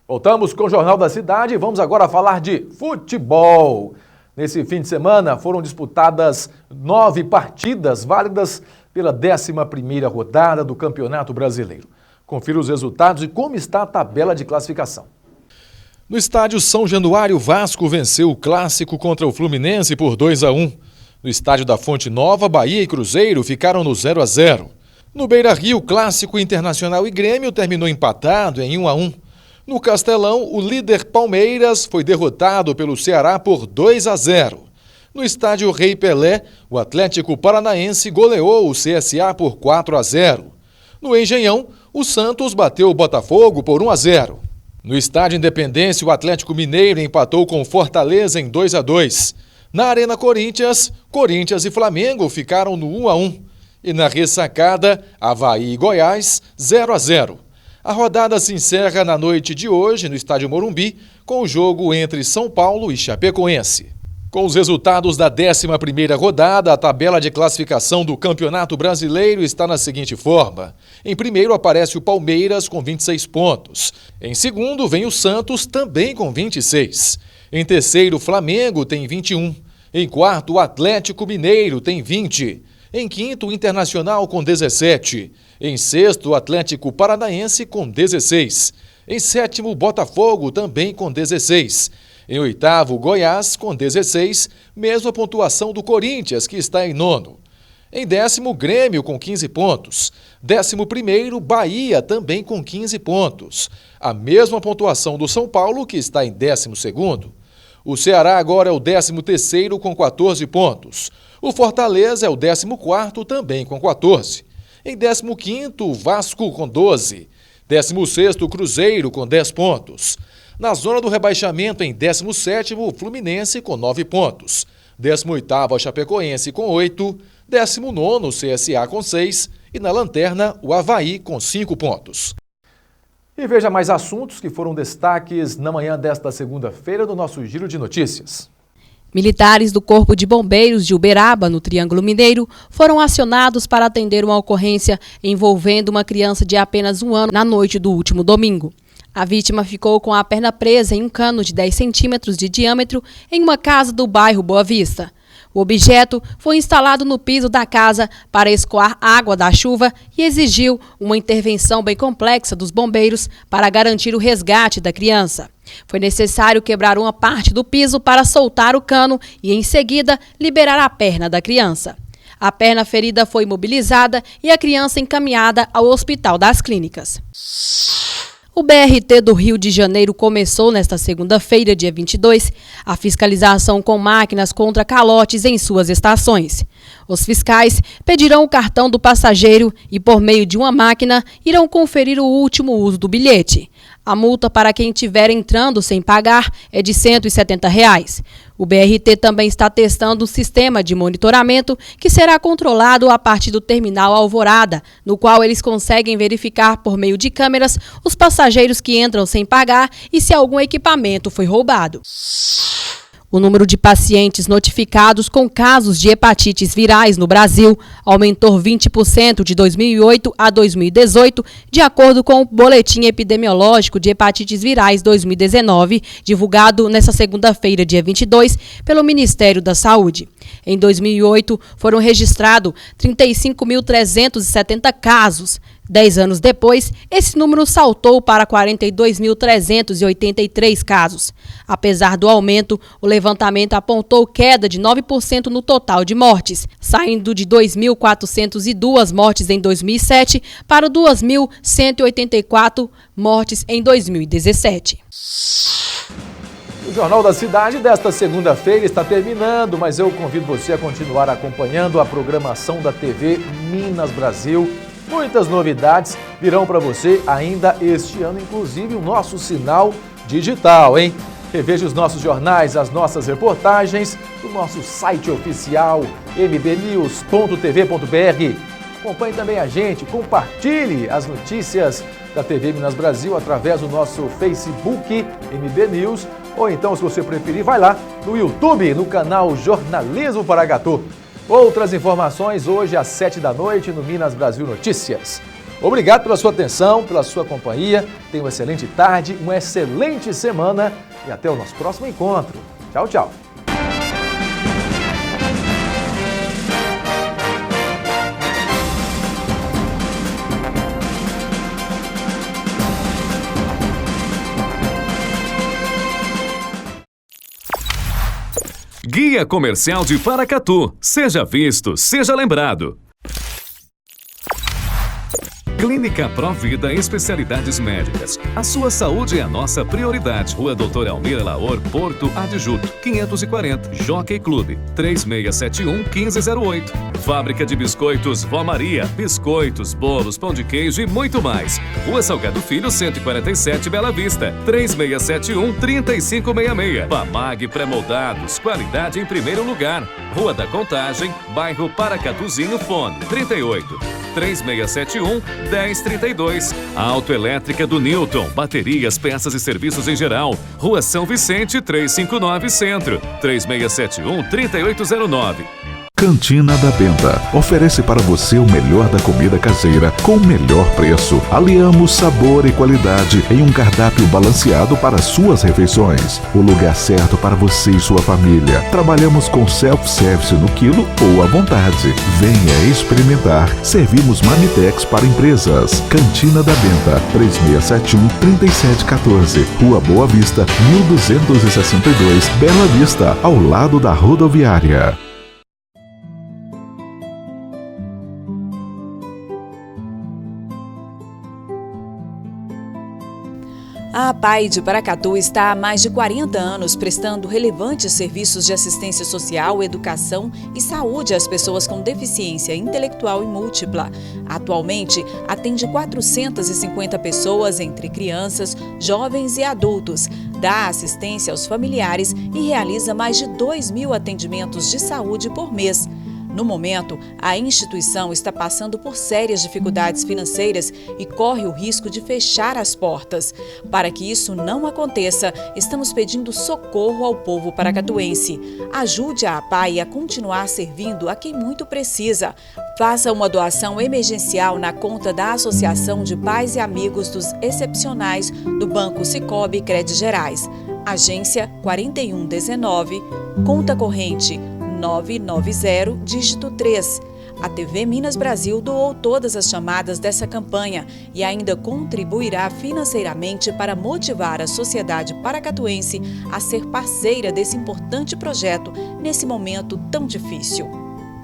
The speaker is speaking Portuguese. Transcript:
Voltamos com o Jornal da Cidade e vamos agora falar de futebol. Nesse fim de semana foram disputadas 9 partidas válidas pela 11ª rodada do Campeonato Brasileiro. Confira os resultados e como está a tabela de classificação. No estádio São Januário, Vasco venceu o clássico contra o Fluminense por 2-1. No estádio da Fonte Nova, Bahia e Cruzeiro ficaram no 0-0. No Beira-Rio, Clássico Internacional e Grêmio terminou empatado em 1-1. No Castelão, o líder Palmeiras foi derrotado pelo Ceará por 2-0. No estádio Rei Pelé, o Atlético Paranaense goleou o CSA por 4-0. No Engenhão, o Santos bateu o Botafogo por 1-0. No estádio Independência, o Atlético Mineiro empatou com Fortaleza em 2-2. Na Arena Corinthians, Corinthians e Flamengo ficaram no 1-1. E na Ressacada, Avaí e Goiás, 0-0. A rodada se encerra na noite de hoje no estádio Morumbi, com o jogo entre São Paulo e Chapecoense. Com os resultados da 11ª rodada, a tabela de classificação do Campeonato Brasileiro está na seguinte forma. Em primeiro aparece o Palmeiras com 26 pontos. Em segundo vem o Santos também com 26. Em terceiro, o Flamengo tem 21. Em quarto, o Atlético Mineiro tem 20. Em quinto, o Internacional com 17. Em sexto, o Atlético Paranaense com 16. Em sétimo, o Botafogo também com 16. Em oitavo, o Goiás com 16, mesma pontuação do Corinthians, que está em nono. Em décimo, o Grêmio com 15 pontos. 11º, Bahia também com 15 pontos. A mesma pontuação do São Paulo, que está em 12º. O Ceará agora é o 13º com 14 pontos. O Fortaleza é o 14º também com 14. Em 15º, o Vasco com 12. 16º, o Cruzeiro com 10 pontos. Na zona do rebaixamento, em 17º, o Fluminense com 9 pontos. 18º, a Chapecoense com 8. 19º, o CSA com 6. E na lanterna, o Avaí com 5 pontos. E veja mais assuntos que foram destaques na manhã desta segunda-feira no nosso Giro de Notícias. Militares do Corpo de Bombeiros de Uberaba, no Triângulo Mineiro, foram acionados para atender uma ocorrência envolvendo uma criança de apenas 1 ano na noite do último domingo. A vítima ficou com a perna presa em um cano de 10 centímetros de diâmetro em uma casa do bairro Boa Vista. O objeto foi instalado no piso da casa para escoar água da chuva e exigiu uma intervenção bem complexa dos bombeiros para garantir o resgate da criança. Foi necessário quebrar uma parte do piso para soltar o cano e, em seguida, liberar a perna da criança. A perna ferida foi imobilizada e a criança encaminhada ao Hospital das Clínicas. O BRT do Rio de Janeiro começou nesta segunda-feira, dia 22, a fiscalização com máquinas contra calotes em suas estações. Os fiscais pedirão o cartão do passageiro e, por meio de uma máquina, irão conferir o último uso do bilhete. A multa para quem estiver entrando sem pagar é de R$ 170. O BRT também está testando um sistema de monitoramento que será controlado a partir do terminal Alvorada, no qual eles conseguem verificar por meio de câmeras os passageiros que entram sem pagar e se algum equipamento foi roubado. O número de pacientes notificados com casos de hepatites virais no Brasil aumentou 20% de 2008 a 2018, de acordo com o Boletim Epidemiológico de Hepatites Virais 2019, divulgado nesta segunda-feira, dia 22, pelo Ministério da Saúde. Em 2008, foram registrados 35.370 casos. 10 anos depois, esse número saltou para 42.383 casos. Apesar do aumento, o levantamento apontou queda de 9% no total de mortes, saindo de 2.402 mortes em 2007 para 2.184 mortes em 2017. O Jornal da Cidade desta segunda-feira está terminando, mas eu convido você a continuar acompanhando a programação da TV Minas Brasil. Muitas novidades virão para você ainda este ano, inclusive o nosso sinal digital, hein? Reveja os nossos jornais, as nossas reportagens no nosso site oficial mbnews.tv.br. Acompanhe também a gente, compartilhe as notícias da TV Minas Brasil através do nosso Facebook MB News, ou então, se você preferir, vai lá no YouTube, no canal Jornalismo Paracatu. Outras informações hoje às 7 da noite no Minas Brasil Notícias. Obrigado pela sua atenção, pela sua companhia. Tenha uma excelente tarde, uma excelente semana e até o nosso próximo encontro. Tchau, tchau. Guia Comercial de Paracatu. Seja visto, seja lembrado. Clínica Provida Especialidades Médicas. A sua saúde é a nossa prioridade. Rua Doutor Almir Laor, Porto Adjuto, 540, Jockey Clube, 3671-1508. Fábrica de Biscoitos Vó Maria. Biscoitos, bolos, pão de queijo e muito mais. Rua Salgado Filho, 147, Bela Vista, 3671-3566. Pamag Pré-Moldados. Qualidade em primeiro lugar. Rua da Contagem, bairro Paracatuzinho, fone 38-3671-1032. Autoelétrica do Newton. Baterias, peças e serviços em geral. Rua São Vicente, 359 Centro, 3671-3809. Cantina da Benta oferece para você o melhor da comida caseira com o melhor preço. Aliamos sabor e qualidade em um cardápio balanceado para suas refeições. O lugar certo para você e sua família. Trabalhamos com self-service no quilo ou à vontade. Venha experimentar. Servimos Marmitex para empresas. Cantina da Benta, 3671-3714. Rua Boa Vista, 1262, Bela Vista, ao lado da rodoviária. A APAI de Paracatu está há mais de 40 anos prestando relevantes serviços de assistência social, educação e saúde às pessoas com deficiência intelectual e múltipla. Atualmente, atende 450 pessoas entre crianças, jovens e adultos, dá assistência aos familiares e realiza mais de 2.000 atendimentos de saúde por mês. No momento, a instituição está passando por sérias dificuldades financeiras e corre o risco de fechar as portas. Para que isso não aconteça, estamos pedindo socorro ao povo paracatuense. Ajude a APAI a continuar servindo a quem muito precisa. Faça uma doação emergencial na conta da Associação de Pais e Amigos dos Excepcionais do Banco Sicoob Crédito Gerais. Agência 4119, conta corrente 990, dígito 3. A TV Minas Brasil doou todas as chamadas dessa campanha e ainda contribuirá financeiramente para motivar a sociedade paracatuense a ser parceira desse importante projeto nesse momento tão difícil.